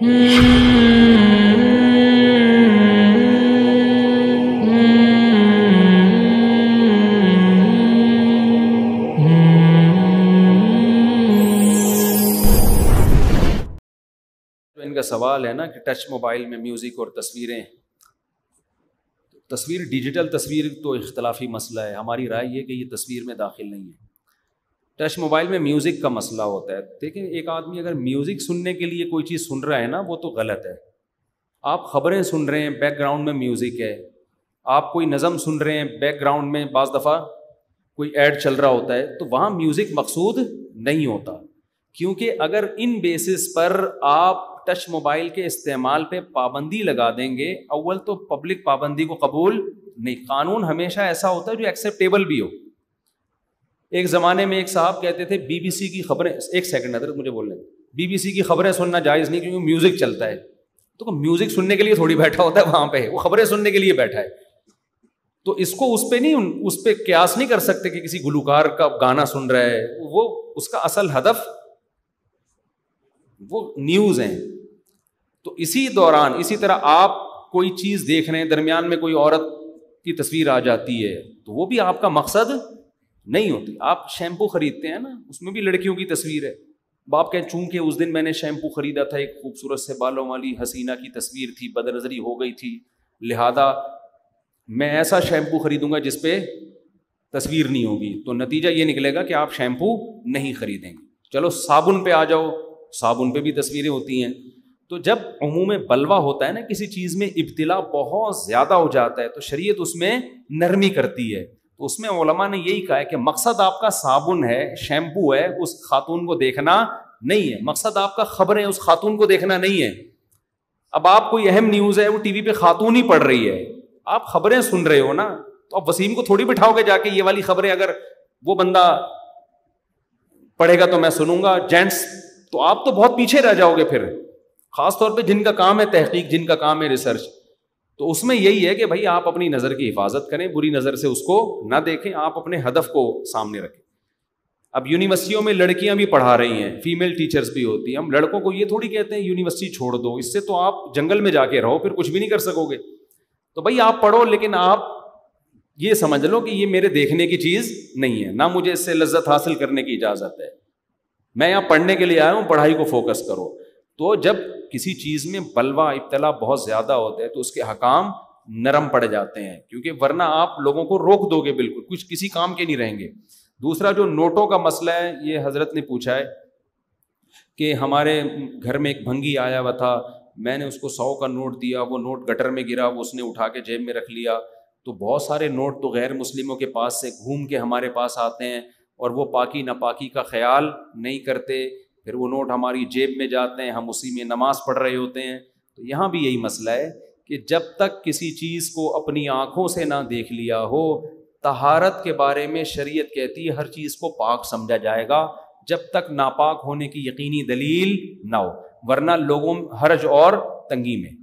ان کا سوال ہے نا کہ ٹچ موبائل میں میوزک اور تصویریں، تصویر ڈیجیٹل تصویر تو اختلافی مسئلہ ہے، ہماری رائے یہ کہ یہ تصویر میں داخل نہیں ہے۔ ٹچ موبائل میں میوزک کا مسئلہ ہوتا ہے۔ دیکھیں ایک آدمی اگر میوزک سننے کے لیے کوئی چیز سن رہا ہے نا وہ تو غلط ہے۔ آپ خبریں سن رہے ہیں، بیک گراؤنڈ میں میوزک ہے، آپ کوئی نظم سن رہے ہیں، بیک گراؤنڈ میں بعض دفعہ کوئی ایڈ چل رہا ہوتا ہے، تو وہاں میوزک مقصود نہیں ہوتا، کیونکہ اگر ان بیسس پر آپ ٹچ موبائل کے استعمال پہ پابندی لگا دیں گے، اول تو پبلک پابندی کو قبول نہیں، قانون ہمیشہ ایسا ہوتا ہے جو ایکسیپٹیبل بھی ہو۔ ایک زمانے میں ایک صاحب کہتے تھے بی بی سی کی خبریں، ایک سیکنڈ حضرت مجھے بول لیں، بی بی سی کی خبریں سننا جائز نہیں کیونکہ میوزک چلتا ہے۔ تو میوزک سننے کے لیے تھوڑی بیٹھا ہوتا ہے وہاں پہ، وہ خبریں سننے کے لیے بیٹھا ہے، تو اس کو اس پہ قیاس نہیں کر سکتے کہ کسی گلوکار کا گانا سن رہا ہے، وہ اس کا اصل ہدف وہ نیوز ہیں۔ تو اسی دوران اسی طرح آپ کوئی چیز دیکھ رہے ہیں، درمیان میں کوئی عورت کی تصویر آ جاتی ہے تو وہ بھی آپ کا مقصد نہیں ہوتی۔ آپ شیمپو خریدتے ہیں نا، اس میں بھی لڑکیوں کی تصویر ہے، باپ کہیں چونکہ اس دن میں نے شیمپو خریدا تھا، ایک خوبصورت سے بالوں والی حسینہ کی تصویر تھی، بد نظری ہو گئی تھی، لہذا میں ایسا شیمپو خریدوں گا جس پہ تصویر نہیں ہوگی، تو نتیجہ یہ نکلے گا کہ آپ شیمپو نہیں خریدیں گے۔ چلو صابن پہ آ جاؤ، صابن پہ بھی تصویریں ہوتی ہیں۔ تو جب عموم بلوہ ہوتا ہے نا، کسی چیز میں ابتلا بہت زیادہ ہو جاتا ہے تو شریعت اس میں نرمی کرتی ہے، تو اس میں علماء نے یہی کہا ہے کہ مقصد آپ کا صابن ہے، شیمپو ہے، اس خاتون کو دیکھنا نہیں ہے، مقصد آپ کا خبریں اس خاتون کو دیکھنا نہیں ہے۔ اب آپ کوئی اہم نیوز ہے، وہ ٹی وی پہ خاتون ہی پڑھ رہی ہے، آپ خبریں سن رہے ہو نا، تو اب وسیم کو تھوڑی بٹھاؤ گے جا کے یہ والی خبریں، اگر وہ بندہ پڑھے گا تو میں سنوں گا، جینٹس، تو آپ تو بہت پیچھے رہ جاؤ گے پھر، خاص طور پہ جن کا کام ہے تحقیق، جن کا کام ہے ریسرچ۔ تو اس میں یہی ہے کہ بھائی آپ اپنی نظر کی حفاظت کریں، بری نظر سے اس کو نہ دیکھیں، آپ اپنے ہدف کو سامنے رکھیں۔ اب یونیورسٹیوں میں لڑکیاں بھی پڑھا رہی ہیں، فیمیل ٹیچرز بھی ہوتی ہیں، ہم لڑکوں کو یہ تھوڑی کہتے ہیں یونیورسٹی چھوڑ دو، اس سے تو آپ جنگل میں جا کے رہو، پھر کچھ بھی نہیں کر سکو گے۔ تو بھائی آپ پڑھو، لیکن آپ یہ سمجھ لو کہ یہ میرے دیکھنے کی چیز نہیں ہے، نہ مجھے اس سے لذت حاصل کرنے کی اجازت ہے، میں یہاں پڑھنے کے لیے آیا ہوں، پڑھائی کو فوکس کرو۔ تو جب کسی چیز میں بلوہ ابتلا بہت زیادہ ہوتا ہے تو اس کے حکام نرم پڑ جاتے ہیں، کیونکہ ورنہ آپ لوگوں کو روک دو گے، بالکل کچھ کسی کام کے نہیں رہیں گے۔ دوسرا جو نوٹوں کا مسئلہ ہے، یہ حضرت نے پوچھا ہے کہ ہمارے گھر میں ایک بھنگی آیا ہوا تھا، میں نے اس کو 100 کا نوٹ دیا، وہ نوٹ گٹر میں گرا، وہ اس نے اٹھا کے جیب میں رکھ لیا۔ تو بہت سارے نوٹ تو غیر مسلموں کے پاس سے گھوم کے ہمارے پاس آتے ہیں اور وہ پاکی ناپاکی کا خیال نہیں کرتے، پھر وہ نوٹ ہماری جیب میں جاتے ہیں، ہم اسی میں نماز پڑھ رہے ہوتے ہیں۔ تو یہاں بھی یہی مسئلہ ہے کہ جب تک کسی چیز کو اپنی آنکھوں سے نہ دیکھ لیا ہو، طہارت کے بارے میں شریعت کہتی ہے ہر چیز کو پاک سمجھا جائے گا جب تک ناپاک ہونے کی یقینی دلیل نہ ہو، ورنہ لوگوں حرج اور تنگی میں۔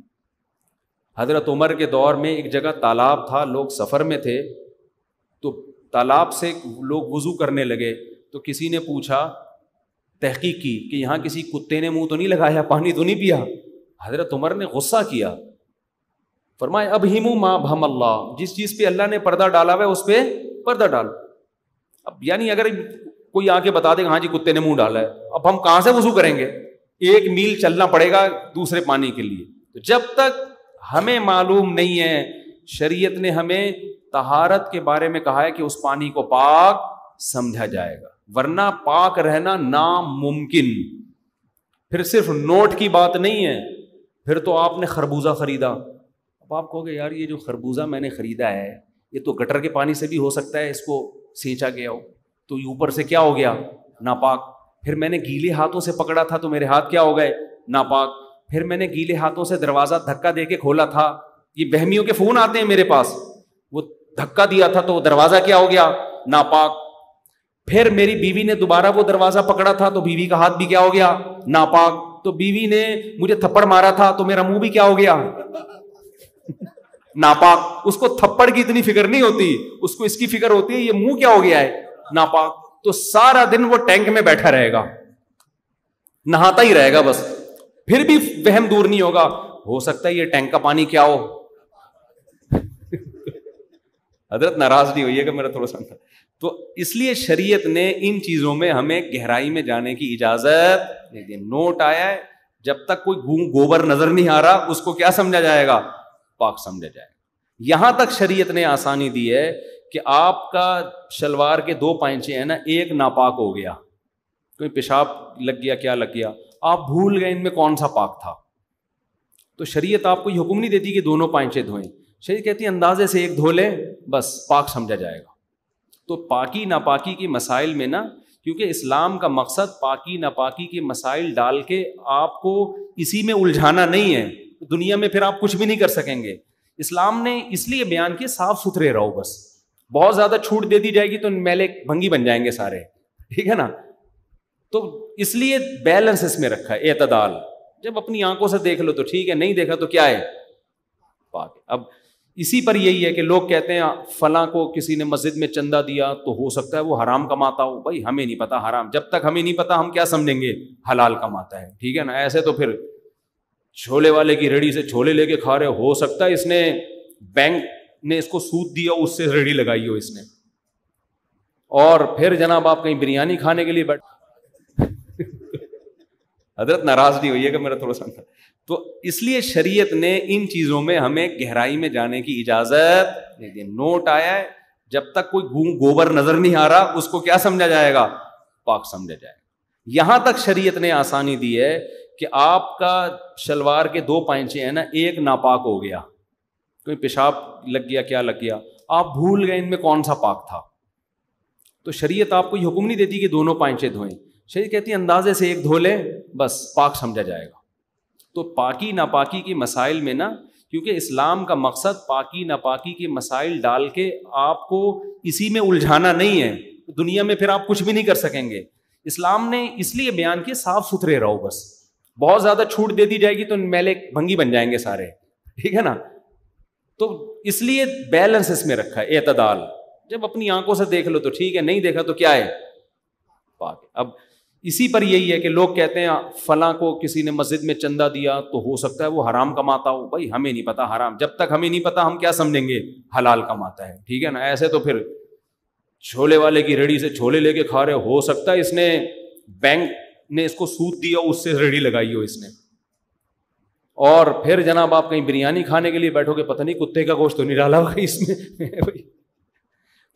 حضرت عمر کے دور میں ایک جگہ تالاب تھا، لوگ سفر میں تھے، تو تالاب سے لوگ وضو کرنے لگے، تو کسی نے پوچھا، تحقیق کی کہ یہاں کسی کتے نے منہ تو نہیں لگایا، پانی تو نہیں پیا؟ حضرت عمر نے غصہ کیا، فرمایا ابہموا ما ابہم اللہ، جس چیز پہ اللہ نے پردہ ڈالا ہوا ہے اس پہ پردہ ڈالو۔ اب یعنی اگر کوئی آ کے بتا دے کہ ہاں جی کتے نے منہ ڈالا ہے، اب ہم کہاں سے وضو کریں گے؟ 1 میل چلنا پڑے گا دوسرے پانی کے لیے۔ تو جب تک ہمیں معلوم نہیں ہے، شریعت نے ہمیں طہارت کے بارے میں کہا ہے کہ اس پانی کو پاک سمجھا جائے گا، ورنہ پاک رہنا ناممکن۔ پھر صرف نوٹ کی بات نہیں ہے، پھر تو آپ نے خربوزہ خریدا، اب آپ کہو گے یار یہ جو خربوزہ میں نے خریدا ہے یہ تو گٹر کے پانی سے بھی ہو سکتا ہے، اس کو سینچا گیا ہو، تو یہ اوپر سے کیا ہو گیا؟ ناپاک۔ پھر میں نے گیلے ہاتھوں سے پکڑا تھا تو میرے ہاتھ کیا ہو گئے؟ ناپاک۔ پھر میں نے گیلے ہاتھوں سے دروازہ دھکا دے کے کھولا تھا، یہ وہمیوں کے فون آتے ہیں میرے پاس، وہ دھکا دیا تھا تو دروازہ کیا ہو گیا؟ ناپاک۔ پھر میری بیوی نے دوبارہ وہ دروازہ پکڑا تھا تو بیوی کا ہاتھ بھی کیا ہو گیا؟ ناپاک۔ تو بیوی نے مجھے تھپڑ مارا تھا تو میرا منہ بھی کیا ہو گیا؟ ناپاک۔ اس کو تھپڑ کی اتنی فکر نہیں ہوتی، اس کو اس کی فکر ہوتی ہے یہ منہ کیا ہو گیا ہے؟ ناپاک۔ تو سارا دن وہ ٹینک میں بیٹھا رہے گا، نہاتا ہی رہے گا بس۔ پھر بھی وہم دور نہیں ہوگا، ہو سکتا ہے یہ ٹینک کا پانی کیا ہو. حضرت ناراض نہیں ہوئیے گا میرا تھوڑا سا. تو اس لیے شریعت نے ان چیزوں میں ہمیں گہرائی میں جانے کی اجازت نہیں دی. نوٹ آیا ہے جب تک کوئی گوبر نظر نہیں آ رہا اس کو کیا سمجھا جائے گا؟ پاک سمجھا جائے گا. یہاں تک شریعت نے آسانی دی ہے کہ آپ کا شلوار کے 2 پائنچے ہیں نا، ایک ناپاک ہو گیا، کوئی پیشاب لگ گیا، کیا لگ گیا، آپ بھول گئے ان میں کون سا پاک تھا، تو شریعت آپ کو یہ حکم نہیں دیتی کہ دونوں پائنچے دھوئیں. شریعت کہتی ہے اندازے سے ایک دھو لے بس پاک سمجھا جائے گا. تو پاکی ناپاکی کے مسائل میں نا، کیونکہ اسلام کا مقصد پاکی ناپاکی کے مسائل ڈال کے آپ کو اسی میں الجھانا نہیں ہے، دنیا میں پھر آپ کچھ بھی نہیں کر سکیں گے. اسلام نے اس لیے بیان کیا صاف ستھرے رہو، بس بہت زیادہ چھوٹ دے دی جائے گی تو میلے بھنگی بن جائیں گے سارے، ٹھیک ہے نا. تو اس لیے بیلنس اس میں رکھا ہے، اعتدال. جب اپنی آنکھوں سے دیکھ لو تو ٹھیک ہے، نہیں دیکھا تو کیا ہے؟ پاک. اب اسی پر یہی ہے کہ لوگ کہتے ہیں فلاں کو کسی نے مسجد میں چندہ دیا تو ہو سکتا ہے وہ حرام کماتا ہو. بھائی ہمیں نہیں پتا حرام، جب تک ہمیں نہیں پتا ہم کیا سمجھیں گے حلال کماتا ہے، ٹھیک ہے نا. ایسے تو پھر چھولے والے کی ریڑھی سے چھولے لے کے کھا رہے، ہو سکتا ہے اس نے بینک نے اس کو سود دیا اس سے ریڑھی لگائی ہو اس نے. اور پھر جناب آپ کہیں بریانی کھانے کے لیے بیٹھ حضرت ناراض نہیں ہوئیے گا میرا تھوڑا سا. تو اس لیے شریعت نے ان چیزوں میں ہمیں گہرائی میں جانے کی اجازت نہیں دی. نوٹ آیا ہے جب تک کوئی گوبر نظر نہیں آ رہا اس کو کیا سمجھا جائے گا؟ پاک سمجھا جائے گا. یہاں تک شریعت نے آسانی دی ہے کہ آپ کا شلوار کے 2 پائنچے ہیں نا، ایک ناپاک ہو گیا، کوئی پیشاب لگ گیا، کیا لگ گیا، آپ بھول گئے ان میں کون سا پاک تھا، تو شریعت آپ کو یہ حکم نہیں دیتی کہ دونوں پائنچے دھوئیں. شریعت کہتی ہے اندازے سے ایک دھو لے بس پاک سمجھا جائے گا. تو پاکی ناپاکی کے مسائل میں نا، کیونکہ اسلام کا مقصد پاکی ناپاکی کے مسائل ڈال کے آپ کو اسی میں الجھانا نہیں ہے، دنیا میں پھر آپ کچھ بھی نہیں کر سکیں گے. اسلام نے اس لیے بیان کیا صاف ستھرے رہو، بس بہت زیادہ چھوٹ دے دی جائے گی تو میلے بھنگی بن جائیں گے سارے، ٹھیک ہے نا. تو اس لیے بیلنس اس میں رکھا ہے، اعتدال. جب اپنی آنکھوں سے دیکھ لو تو ٹھیک ہے، نہیں دیکھا تو کیا ہے؟ پاک. اب اسی پر یہی ہے کہ لوگ کہتے ہیں فلاں کو کسی نے مسجد میں چندہ دیا تو ہو سکتا ہے وہ حرام کماتا ہو. بھائی ہمیں نہیں پتا حرام، جب تک ہمیں نہیں پتا ہم کیا سمجھیں گے حلال کماتا ہے، ٹھیک ہے نا. ایسے تو پھر چھولے والے کی ریڑھی سے چھولے لے کے کھا رہے، ہو سکتا ہے اس نے بینک نے اس کو سود دیا اس سے ریڑھی لگائی ہو اس نے. اور پھر جناب آپ کہیں بریانی کھانے کے لیے بیٹھو گے، پتہ نہیں کتے کا گوشت تو نہیں ڈالا بھائی اس میں.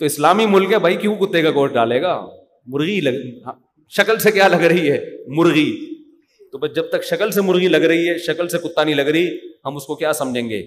تو اسلامی ملک ہے بھائی، کیوں کتے کا گوشت ڈالے گا؟ مرغی شکل سے کیا لگ رہی ہے؟ مرغی. تو بس جب تک شکل سے مرغی لگ رہی ہے، شکل سے کتا نہیں لگ رہی، ہم اس کو کیا سمجھیں گے؟